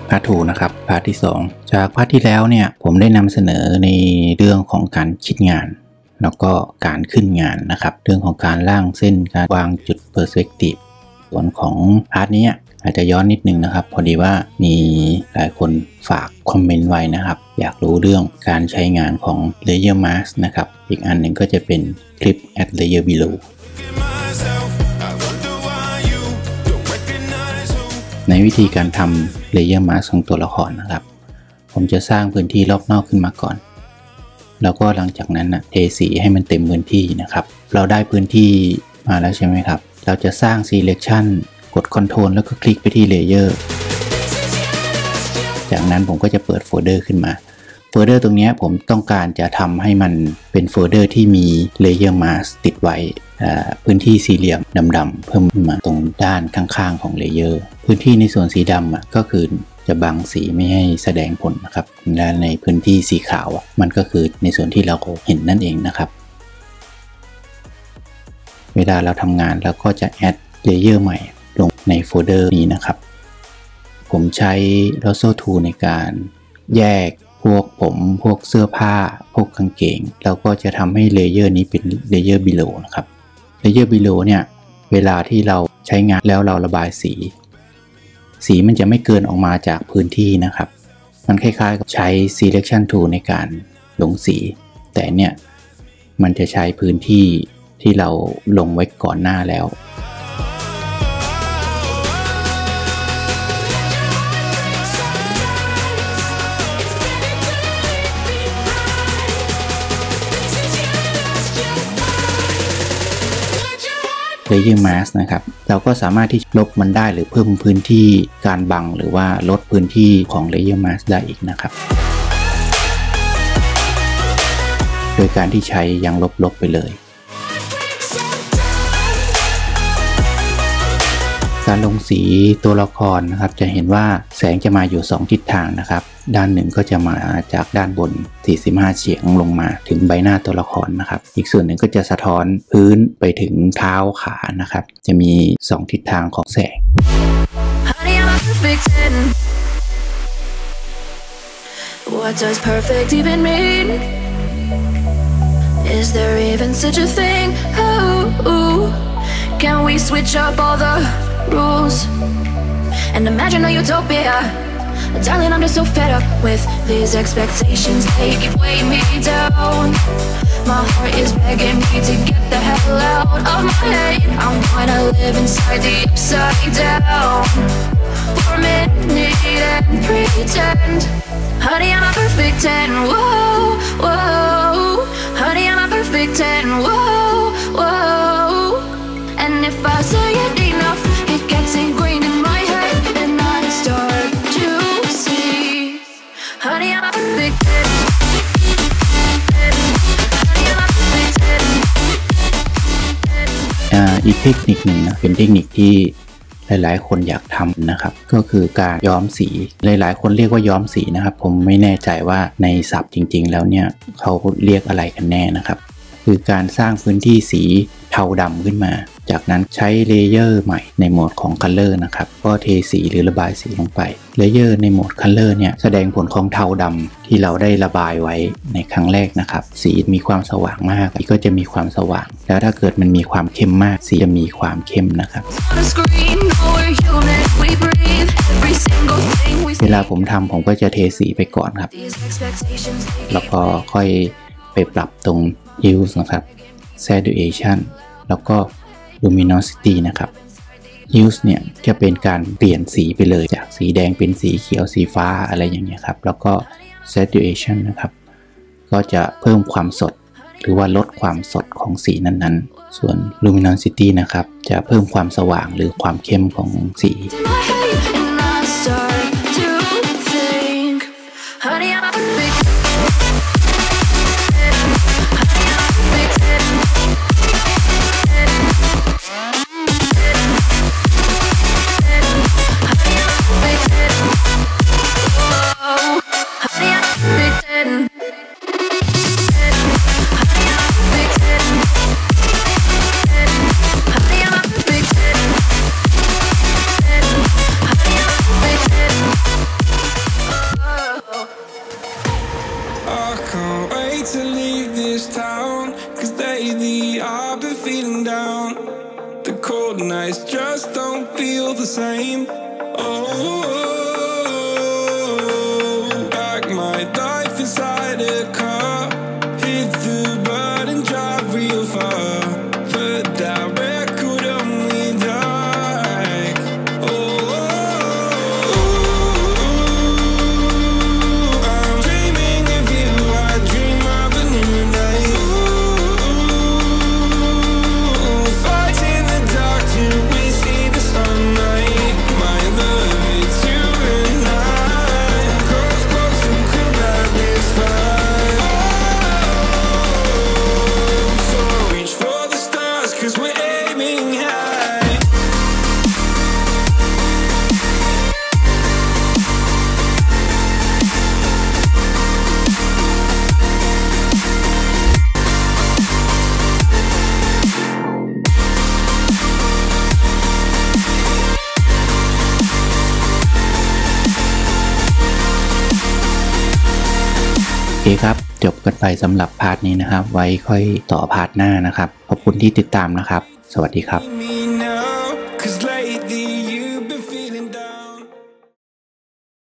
พาร์ท 2 นะครับพาร์ทที่ 2จากพาร์ทที่แล้วเนี่ยผมได้นำเสนอในเรื่องของการคิดงานแล้วก็การขึ้นงานนะครับเรื่องของการร่างเส้นการวางจุด perspective ส่วนของพาร์ทนี้อาจจะย้อนนิดนึงนะครับพอดีว่ามีหลายคนฝากคอมเมนต์ไว้นะครับอยากรู้เรื่องการใช้งานของ layer mask นะครับอีกอันหนึ่งก็จะเป็นคลิป add layer below ในวิธีการทำ layer mask ของตัวละครนะครับผมจะสร้างพื้นที่รอบนอกขึ้นมาก่อนแล้วก็หลังจากนั้นเทสีให้มันเต็มพื้นที่นะครับเราได้พื้นที่มาแล้วใช่ไหมครับเราจะสร้าง selection กด Ctrl แล้วก็คลิกไปที่ Layer จากนั้นผมก็จะเปิดโฟลเดอร์ขึ้นมาโฟลเดอร์ตรงนี้ผมต้องการจะทำให้มันเป็นโฟลเดอร์ที่มี Layer Mask ติดไว้พื้นที่สี่เหลี่ยมดำๆเพิ่มขึ้นมาตรงด้านข้างๆของ Layer พื้นที่ในส่วนสีดำก็คือจะบังสีไม่ให้แสดงผลนะครับและในพื้นที่สีขาวมันก็คือในส่วนที่เราเห็นนั่นเองนะครับเวลาเราทำงานเราก็จะ add layer ใหม่ลงในโฟลเดอร์นี้นะครับผมใช้ Lasso Tool ในการแยกพวกผมพวกเสื้อผ้าพวกกางเกงแล้วก็จะทำให้เลเยอร์นี้เป็น layer below นะครับ layer below เนี่ยเวลาที่เราใช้งานแล้วเราระบายสีมันจะไม่เกินออกมาจากพื้นที่นะครับมันคล้ายๆกับใช้ selection tool ในการลงสีแต่เนี่ยมันจะใช้พื้นที่ที่เราลงไว้ก่อนหน้าแล้วLayer Mask นะครับเราก็สามารถที่ลบมันได้หรือเพิ่มพื้นที่การบังหรือว่าลดพื้นที่ของ Layer Mask ได้อีกนะครับโดยการที่ใช้ยังลบไปเลยการลงสีตัวละครนะครับจะเห็นว่าแสงจะมาอยู่2ทิศทางนะครับด้านหนึ่งก็จะมาจากด้านบน45เฉียงลงมาถึงใบหน้าตัวละครนะครับอีกส่วนหนึ่งก็จะสะท้อนพื้นไปถึงเท้าขานะครับจะมี2ทิศทางของแสง What does perfect even mean? Is there even such a thing? Oh, can we switch up all the rules and imagine a utopia? Darling, I'm just so fed up with these expectations. They keep weighing me down. My heart is begging me to get the hell out of my head. I'm gonna live inside the upside down for a minute and pretend. Honey, I'm a perfect 10. Whoa, whoa. Honey, I'm a perfect 10. Whoa, whoa. And if I say it enough, it gets ingrained in my head, and I start to see. Honey, I'm a perfect 10. Honey, I'm a perfect 10. อีกเทคนิคหนึ่งนะเป็นเทคนิคที่หลายๆคนอยากทำนะครับก็คือการย้อมสีหลายๆคนเรียกว่าย้อมสีนะครับผมไม่แน่ใจว่าในศัพท์จริงๆแล้วเนี่ยเขาเรียกอะไรกันแน่นะครับคือการสร้างพื้นที่สีเทาดำขึ้นมาจากนั้นใช้เลเยอร์ใหม่ในโหมดของ Color นะครับก็เทสีหรือระบายสีลงไปเลเยอร์ในโหมด Color เนี่ยแสดงผลของเทาดำที่เราได้ระบายไว้ในครั้งแรกนะครับสีมีความสว่างมากสีก็จะมีความสว่างแล้วถ้าเกิดมันมีความเข้มมากสีจะมีความเข้มนะครับเวลาผมทำผมก็จะเทสีไปก่อนครับแล้วก็ค่อยไปปรับตรง Hues นะครับ Saturation แล้วก็ Luminosity นะครับ Hues เนี่ยจะเป็นการเปลี่ยนสีไปเลยจากสีแดงเป็นสีเขียวสีฟ้าอะไรอย่างเงี้ยครับแล้วก็ Saturation นะครับก็จะเพิ่มความสดหรือว่าลดความสดของสีนั้นๆส่วน Luminosity นะครับจะเพิ่มความสว่างหรือความเข้มของสี nights just don't feel the same. Back my life inside a car, hit the button, drive real far, but that record only like I'm dreaming of you, I dream of a new night. Fight in the dark till we see the sunlight. My love, it's you and I. Close, close, who could light this fire? So reach for the stars, 'cause we're aiming high.โอเคครับจบกันไปสำหรับพาร์ทนี้นะครับไว้ค่อยต่อพาร์ทหน้านะครับขอบคุณที่ติดตามนะครับสวัสดีครับ Me